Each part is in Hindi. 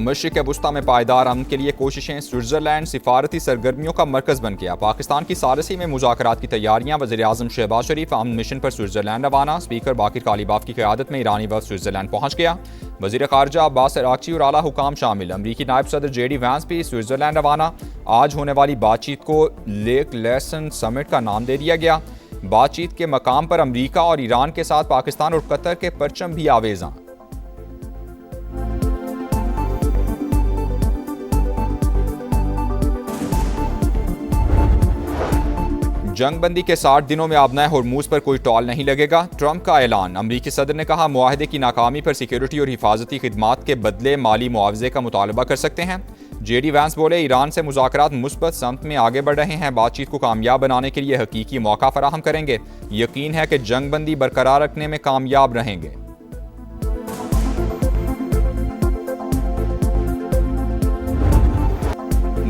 मशरिक़ वुस्ता में पायदार अमन के लिए कोशिशें, स्विट्ज़रलैंड सिफारती सरगर्मियों का मरकज़ बन गया। पाकिस्तान की सालसी में मुज़ाकरात की तैयारियां, वज़ीर-ए-आज़म शहबाज शरीफ अमन मिशन पर स्विट्ज़रलैंड रवाना। स्पीकर बाकिर कालीबाफ की क़यादत में ईरानी वफ़द स्विट्ज़रलैंड पहुँच गया। वज़ीर ख़ारजा अब्बास अराग़ची और आला हुकाम शामिल। अमरीकी नायब सदर JD वैंस भी स्विट्ज़रलैंड रवाना। आज होने वाली बातचीत को लेक लेसन समिट का नाम दे दिया गया। बातचीत के मकाम पर अमरीका और ईरान के साथ पाकिस्तान और कतर के परचम भी आवेज़ां। जंगबंदी के 60 दिनों में आबनाए होर्मुज पर कोई टॉल नहीं लगेगा, ट्रंप का ऐलान। अमरीकी सदर ने कहा, मुआहदे की नाकामी पर सिक्योरिटी और हिफाजती खिदमात के बदले माली मुआवजे का मुतालबा कर सकते हैं। JD वैंस बोले, ईरान से मुज़ाकरात मुस्बत समत में आगे बढ़ रहे हैं। बातचीत को कामयाब बनाने के लिए हकीकी मौका फराहम करेंगे। यकीन है कि जंगबंदी बरकरार रखने में कामयाब रहेंगे।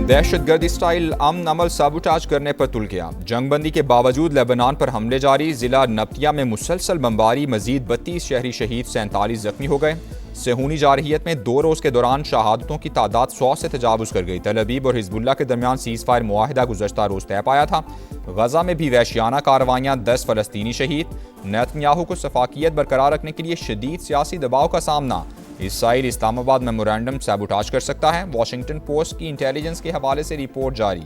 दहशतगर्दी स्टाइल अमन अमल साबुटाज करने पर तुल गया। जंगबंदी के बावजूद लेबनान पर हमले जारी। जिला नब्तिया में मुसलसल बमबारी, मजीद 32 शहरी शहीद, 47 जख्मी हो गए। सेहूनी जारहियत में 2 रोज़ के दौरान शहादतों की तादाद 100 से तजावुज़ कर गई। तल अवीव और हिजबुल्लाह के दरमियान सीज़ फायर मुआहिदा गुज़श्ता रोज़ तय पाया था। गजा में भी वहशियाना कार्रवाइयाँ, 10 फ़लस्तीनी शहीद। नेतन्याहू को सफाकियत बरकरार रखने के लिए शदीद सियासी दबाव का सामना। इसराइल इस्लामाबाद मेमोरेंडम सैबोटाज कर सकता है। वॉशिंगटन पोस्ट की इंटेलिजेंस के हवाले से रिपोर्ट जारी।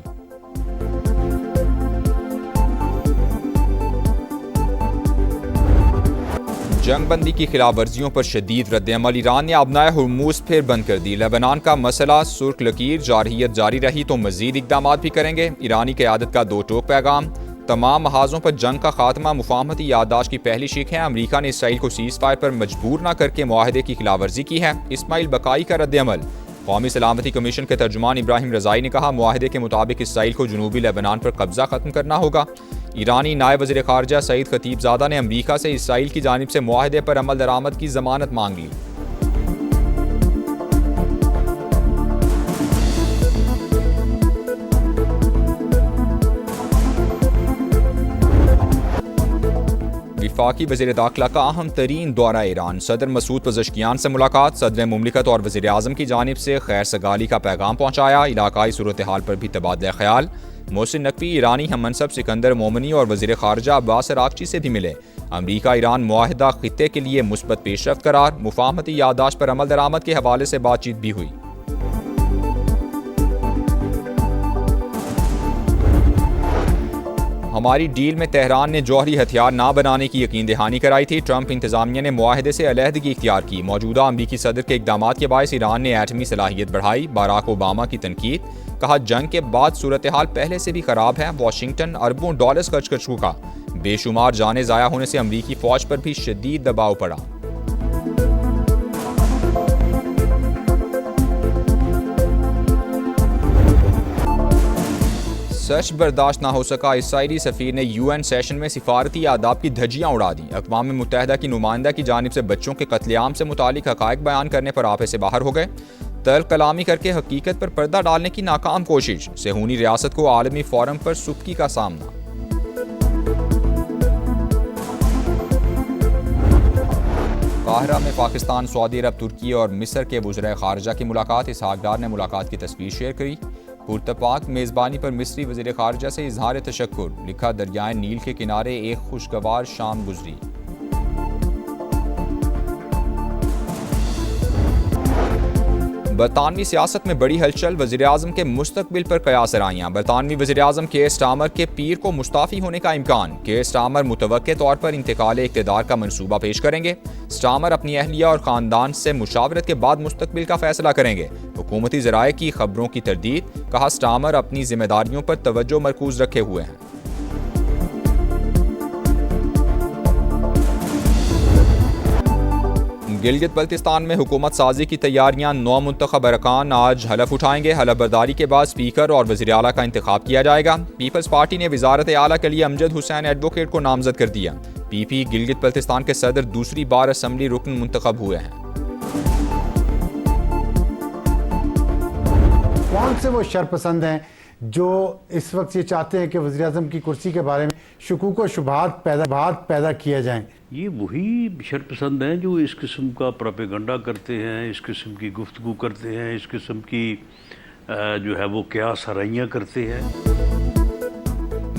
जंगबंदी की खिलाफ वर्जियों पर शदीद रद्द-ए-अमल। ईरान ने आबनाए हुर्मुज फिर बंद कर दी। लेबनान का मसला सुर्ख लकीर, जारहियत जारी रही तो मजीद इकदाम भी करेंगे। ईरानी क़यादत का 2 टोक पैगाम। तमाम महाजों पर जंग का खात्मा मुफाहमती याददाश्त की पहली शीख है। अमरीका ने इसराइल को सीज़ फायर पर मजबूर न करके मुआहदे की खिलाफ वर्जी की है। इस्माइल बकाई का रद्द-ए-अमल। कौमी सलामती कमीशन के तर्जुमान इब्राहिम रज़ाई ने कहा, मुआहदे के मुताबिक इसराइल को जनूबी लेबनान पर कब्जा खत्म करना होगा। ईरानी नायब वज़ीर ख़ारजा सईद खतीबज़ादा ने अमरीका से इसराइल की जानिब से मुआहदे पर अमल दरामद की ज़मानत मांग ली। वफाकी वज़ीर दाखिला का अहम तरीन दौरा ईरान। सदर मसूद पज़ेश्कियान से मुलाकात। सदर मुमलिकत और वज़ीर आज़म की जानिब से खैर सगाली का पैगाम पहुँचाया। इलाकाई सूरत हाल पर भी तबादला ख्याल। मोहसिन नकवी ईरानी हम मनसब सिकंदर मोमनी और वज़ीर ख़ारजा अब्बास अराग़ची से भी मिले। अमरीका ईरान मुआहिदा ख़ित्ते के लिए मुस्बत पेशरफ्त करार। मुफाहमती याददाश्त पर अमल दरामद के हवाले से बातचीत भी हुई। हमारी डील में तेहरान ने जौहरी हथियार ना बनाने की यकीन दहानी कराई थी। ट्रंप इंतजामिया ने मुआहदे से अलहदगी इख्तियार की। मौजूदा अमरीकी सदर के इकदामात के बायस ईरान ने एटमी सलाहियत बढ़ाई। बाराक ओबामा की तनकीद। कहा, जंग के बाद सूरत हाल पहले से भी खराब है। वाशिंगटन अरबों डॉलर्स खर्च कर चुका। बेशुमार जाने ज़ाया होने से अमरीकी फ़ौज पर भी शदीद दबाव पड़ा। सच बर्दाश्त ना हो सका। इसराइली सफ़ीर ने UN सेशन में सिफारती आदाब की धज्जियाँ उड़ा दी। अक़वाम मुत्तहिदा की नुमाइंदा की जानिब से बच्चों के कत्लेआम से मुतालिक हक़ाइक़ बयान करने पर आपे से बाहर हो गए। तल्ख़ कलामी करके हकीकत पर पर्दा डालने की नाकाम कोशिश। सेहूनी रियासत को आलमी फ़ोरम पर सुबकी का सामना। काहिरा में पाकिस्तान, सऊदी अरब, तुर्की और मिस्र के वज़ीर ख़ारजा की मुलाकात। इसहाक़ डार ने मुलाकात की तस्वीर शेयर करी। पुरतपाक मेज़बानी पर मिस्री वज़ीर ख़ारजा से इज़हार तशक्कुर। लिखा, दरियाए नील के किनारे एक खुशगवार शाम गुजरी। बरतानवी सियासत में बड़ी हलचल। वज़ीर आज़म के मुस्तकबिल पर कयास राइयाँ। बरतानवी वज़ीर आज़म केयर स्टार्मर के पीर को मुस्ताफ़ी होने का इम्कान। केयर स्टार्मर मुतवक्के तौर पर इंतकाल इक़्तिदार का मनसूबा पेश करेंगे। स्टार्मर अपनी अहलिया और ख़ानदान से मुशावरत के बाद मुस्तकबिल का फैसला करेंगे। हुकूमती ज़राए की खबरों की तरदीद। कहा, स्टार्मर अपनी जिम्मेदारियों पर तवज्जो मरकूज़ रखे हुए हैं। गिलगित बल्तिस्तान में हुकूमत साजी की तैयारियां। 9 मुंतखब अरकान आज हलफ उठाएंगे। हलफ बर्दारी के बाद स्पीकर और वज़ीर आला का इंतखाब किया जाएगा। पीपल्स पार्टी ने वज़ारत आला के लिए अमजद हुसैन एडवोकेट को नामजद कर दिया। PP गिलगित बल्तिस्तान के सदर दूसरी बार असम्बली रुकन मुंतखब हुए हैं। कौन से वो शरपसंद हैं जो इस वक्त ये चाहते हैं कि वज़ीर आज़म की कुर्सी के बारे में शुकूक व शुबहात पैदा किए जाएं? ये वही शरपसंद हैं जो इस किस्म का प्रोपेगंडा करते हैं, इस किस्म की गुफ्तगू करते हैं, इस किस्म की जो है वो क्या सराइयाँ करते हैं।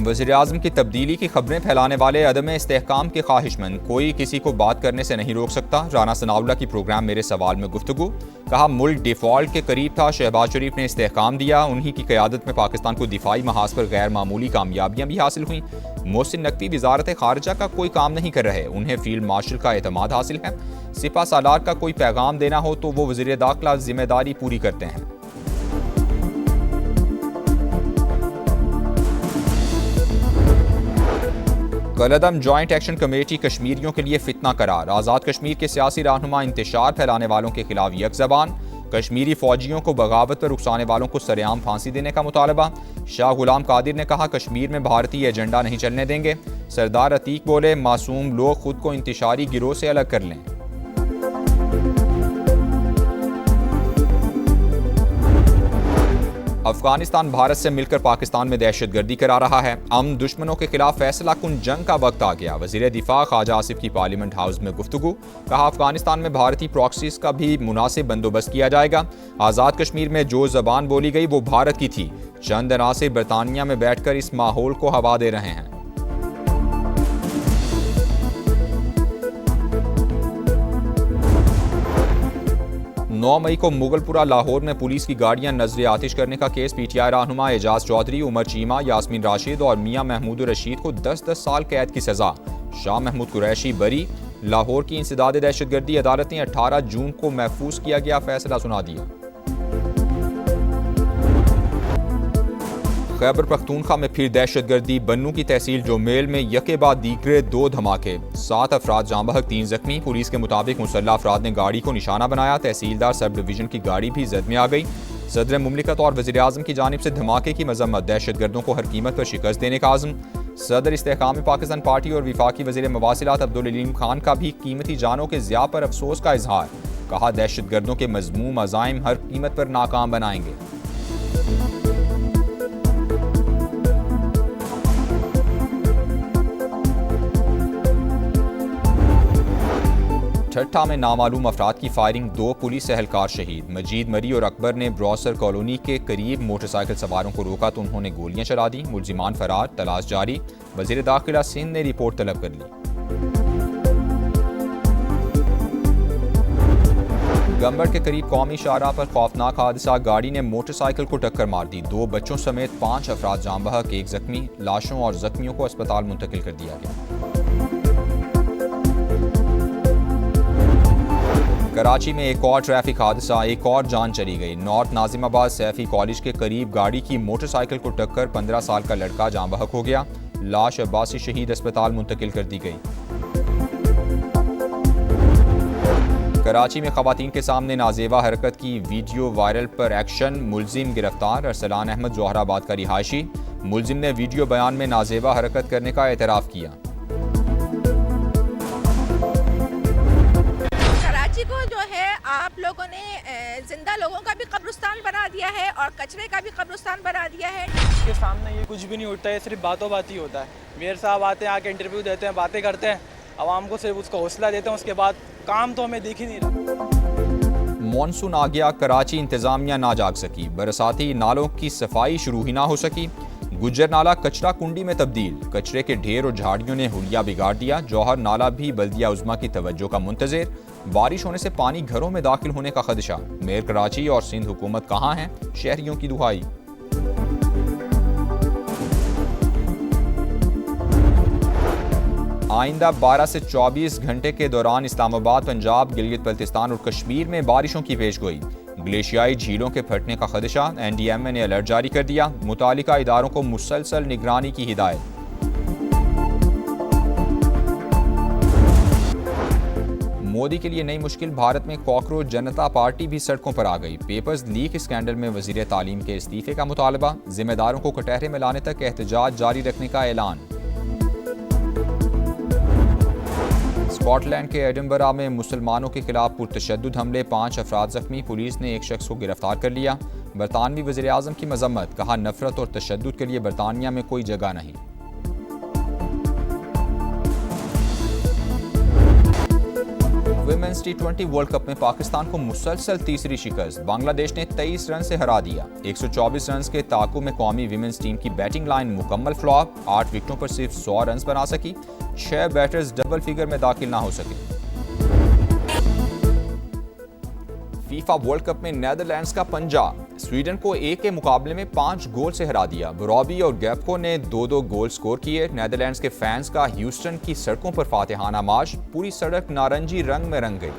वज़ीर-ए-आज़म की तब्दीली की खबरें फैलाने वाले अदम इस्तेहकाम के ख्वाहिशमंद कोई किसी को बात करने से नहीं रोक सकता। राना सनाउल्लाह की प्रोग्राम मेरे सवाल में गुफ्तगू। कहा मुल्क डिफ़ॉल्ट के करीब था, शहबाज शरीफ ने इस्तेहकाम दिया। उन्हीं की क़यादत में पाकिस्तान को दिफाई महाज पर गैर मामूली कामयाबियाँ भी हासिल हुई। मोहसिन नकवी वज़ारत ख़ारिजा का कोई काम नहीं कर रहे, उन्हें फील्ड मार्शल का एतमाद हासिल है। सिपा सालार का कोई पैगाम देना हो तो वो वज़ीर दाखिला जिम्मेदारी पूरी करते हैं। कलअदम जॉइंट एक्शन कमेटी कश्मीरियों के लिए फितना करार। आज़ाद कश्मीर के सियासी रहनुमा इंतशार फैलाने वालों के खिलाफ यकज़बान। कश्मीरी फौजियों को बगावत पर उकसाने वालों को सरेआम फांसी देने का मुतालबा। शाह गुलाम कादिर ने कहा कश्मीर में भारतीय एजेंडा नहीं चलने देंगे। सरदार अतीक बोले मासूम लोग खुद को इंतशारी गिरोह से अलग कर लें। अफगानिस्तान भारत से मिलकर पाकिस्तान में दहशतगर्दी करा रहा है। अमन दुश्मनों के खिलाफ फैसला कुन जंग का वक्त आ गया। वज़ीर दिफा ख्वाजा आसिफ की पार्लियामेंट हाउस में गुफ्तगू। कहा अफगानिस्तान में भारतीय प्रॉक्सीज का भी मुनासिब बंदोबस्त किया जाएगा। आज़ाद कश्मीर में जो ज़बान बोली गई वो भारत की थी। चंद अनासिर बरतानिया में बैठकर इस माहौल को हवा दे रहे हैं। नौ मई को मुगलपुरा लाहौर में पुलिस की गाड़ियां नजर आतिश करने का केस। पीटीआई रहनुमा एजाज चौधरी, उमर चीमा, यास्मीन राशिद और मियां महमूद रशीद को 10-10 साल कैद की सजा। शाह महमूद कुरैशी बरी। लाहौर की इंसदाद दहशतगर्दी अदालत ने 18 जून को महफूज किया गया फैसला सुना दिया। खैबर पख्तूनख्वा में फिर दहशतगर्दी। बन्नू की तहसील जोमेल में यके बाद दीगरे 2 धमाके। 7 अफराद जाँ बहक, 3 जख्मी। पुलिस के मुताबिक मुसल्लह अफराद ने गाड़ी को निशाना बनाया। तहसीलदार सब डिवीजन की गाड़ी भी जद में आ गई। सदर मुमलिकत और वज़ीर-ए-आज़म की जानिब से धमाके की मजम्मत। दहशतगर्दों को हर कीमत पर शिकस्त देने का आज़म। सदर इस्तेहकाम पाकिस्तान पार्टी और विफाकी वज़ीर मवासिलात अब्दुल अलीम खान का भी कीमती जानों के ज़िया पर अफसोस का इजहार। कहा दहशतगर्दों के मज़मूम अज़ाइम हर कीमत पर नाकाम बनाएंगे। ठट्ठा में नामालूम अफराद की फायरिंग, 2 पुलिस एहलकार शहीद। मजीद मरी और अकबर ने ब्रॉसर कॉलोनी के करीब मोटरसाइकिल सवारों को रोका तो उन्होंने गोलियां चला दी। मुलजिमान फरार, तलाश जारी। वजीर दाखिला सिंध ने रिपोर्ट तलब कर ली। गंबड़ के करीब कौमी शाहराह पर खौफनाक हादसा। गाड़ी ने मोटरसाइकिल को टक्कर मार दी। 2 बच्चों समेत 5 अफराद जाँ बहक, 1 जख्मी। लाशों और जख्मियों को अस्पताल मुंतकिल कर दिया गया। कराची में एक और ट्रैफिक हादसा, एक और जान चली गई। नॉर्थ नाजिमाबाद सैफी कॉलेज के करीब गाड़ी की मोटरसाइकिल को टक्कर 15 साल का लड़का जाँ बहक हो गया। लाश अब्बासी शहीद अस्पताल मुंतकिल कर दी गई। कराची में खवातीन के सामने नाजेबा हरकत की वीडियो वायरल पर एक्शन। मुलजिम गिरफ्तार। अरसलान अहमद जोहराबाद का रिहायशी। मुलजिम ने वीडियो बयान में नाजेबा हरकत करने का एतराफ़ किया। को जो है आप लोगों ने जिंदा लोगों का भी कब्रिस्तान बना दिया है और कचरे का भी कब्रिस्तान बना दिया है। इसके सामने ये कुछ भी नहीं उठता है, सिर्फ बातों बात ही होता है। मेयर साहब आते हैं, आके इंटरव्यू देते हैं, बातें करते हैं, आवाम को सिर्फ उसका हौसला देते हैं, उसके बाद काम तो हमें दिख ही नहीं रहा। मॉनसून आ गया, कराची इंतजामिया ना जाग सकी। बरसाती नालों की सफाई शुरू ही ना हो सकी। गुज्जर नाला कचरा कुंडी में तब्दील। कचरे के ढेर और झाड़ियों ने हुलिया बिगाड़ दिया। जौहर नाला भी बल्दिया उज़्मा की तवज्जो का मुंतज़िर। बारिश होने से पानी घरों में दाखिल होने का खदशा। मेयर कराची और सिंध हुकूमत कहाँ हैं, शहरियों की दुहाई। आइंदा 12 से 24 घंटे के दौरान इस्लामाबाद, पंजाब, गिलगित बल्तिस्तान और कश्मीर में बारिशों की पेशगोई। ग्लेशियाई झीलों के फटने का खदशा। NDMA ने अलर्ट जारी कर दिया। मुतालिका इदारों को मुसलसल निगरानी की हिदायत। मोदी के लिए नई मुश्किल। भारत में कॉकरोच जनता पार्टी भी सड़कों पर आ गई। पेपर्स लीक स्कैंडल में वजीर तालीम के इस्तीफे का मुतालबा। जिम्मेदारों को कटहरे में लाने तक एहतजाज जारी रखने का ऐलान। स्कॉटलैंड के एडिनबरा में मुसलमानों के खिलाफ पुरतशद्दुद हमले, 5 अफराद जख्मी। पुलिस ने एक शख्स को गिरफ्तार कर लिया। बरतानवी वज़ीर आज़म की मजम्मत। कहा नफरत और तशद्दुद के लिए बरतानिया में कोई जगह नहीं। वुमेन्स T20 वर्ल्ड कप में पाकिस्तान को मुसलसल तीसरी शिकस्त। बांग्लादेश ने 23 रन से हरा दिया। 124 रन के ताकू में कौमी विमेंस टीम की बैटिंग लाइन मुकम्मल फ्लॉप। 8 विकेटों पर सिर्फ 100 रन बना सकी। 6 बैटर्स डबल फिगर में दाखिल ना हो सके। फीफा वर्ल्ड कप में नीदरलैंड्स का पंजा स्वीडन को 1 के मुकाबले में 5 गोल से हरा दिया। रॉबी और गैप्को ने 2-2 गोल स्कोर किए। नीदरलैंड्स के फैंस का ह्यूस्टन की सड़कों पर फातिहाना मार्च। पूरी सड़क नारंगी रंग में रंग गई।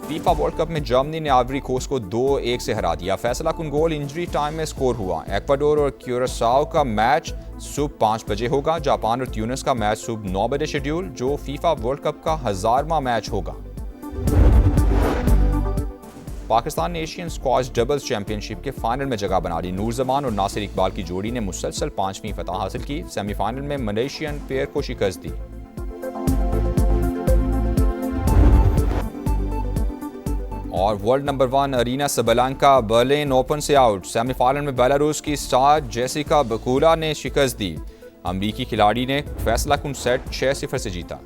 फीफा वर्ल्ड कप में जर्मनी ने आइवरी कोस्ट को 2-1 से हरा दिया। फैसला कुन गोल इंजरी टाइम में स्कोर हुआ। एक्वाडोर और क्यूरासाओ का मैच सुबह 5 बजे होगा। जापान और ट्यूनिस का मैच सुबह 9 बजे शेड्यूल, जो फीफा वर्ल्ड कप का 1000वां मैच होगा। पाकिस्तान ने एशियन स्क्वाश डबल्स चैंपियनशिप के फाइनल में जगह बना ली। नूर जमान और नासिर इकबाल की जोड़ी ने मुसलसल 5वीं फतह हासिल की। सेमीफाइनल में मलेशियन पेयर को शिकस्त दी। और world number 1 Aryna Sabalenka Berlin open से आउट। सेमीफाइनल में बेलारूस की स्टार जेसिका बकुला ने शिकस्त दी। अमरीकी खिलाड़ी ने फैसला कुन सेट 6-0 से जीता।